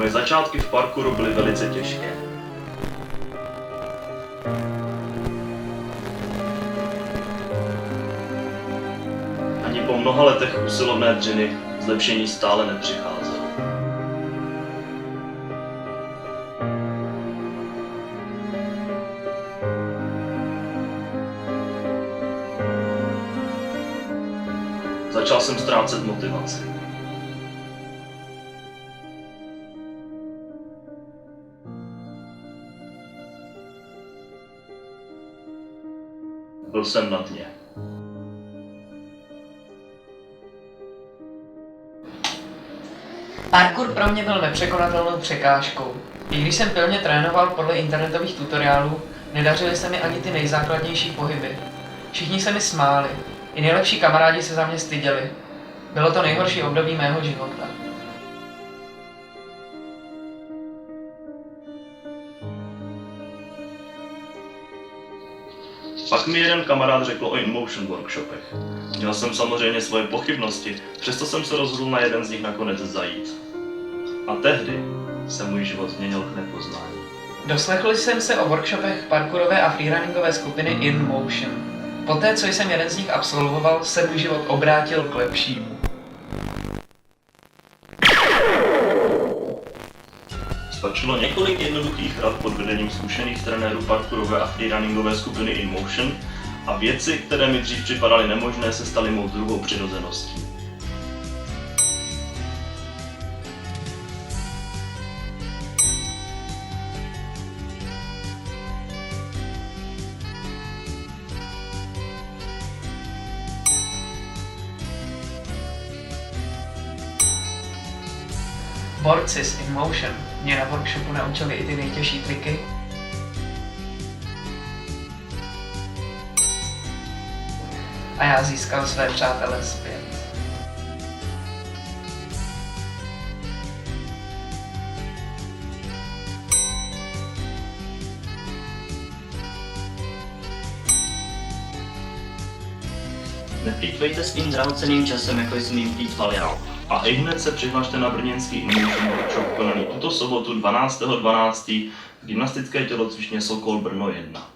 Moje začátky v parkouru byly velice těžké. Ani po mnoha letech usilovné dřiny zlepšení stále nepřicházelo. Začal jsem ztrácet motivaci. Byl jsem na dně. Parkour pro mě byl nepřekonatelnou překážkou. I když jsem pilně trénoval podle internetových tutoriálů, nedařily se mi ani ty nejzákladnější pohyby. Všichni se mi smáli, i nejlepší kamarádi se za mě styděli. Bylo to nejhorší období mého života. Pak mi jeden kamarád řekl o InMotion workshopech. Měl jsem samozřejmě svoje pochybnosti, přesto jsem se rozhodl na jeden z nich nakonec zajít. A tehdy se můj život změnil k nepoznání. Doslechl jsem se o workshopech parkourové a freerunningové skupiny InMotion. Poté, co jsem jeden z nich absolvoval, se můj život obrátil k lepšímu. Stačilo několik jednoduchých rad pod vedením zkušených trenérů parkourové a freerunningové skupiny InMotion a věci, které mi dřív připadaly nemožné, se staly mou druhou přirozeností. Borci z InMotion mě na workshopu naučili i ty nejtěžší triky. A já získal své přátele zpět. Neplýtvejte svým drahoceným časem, jako jsem jim plýtval já. A ihned se přihlašte na brněnský InMotion workshop konaný tuto sobotu 12.12. v gymnastické tělocvičně Sokol Brno 1.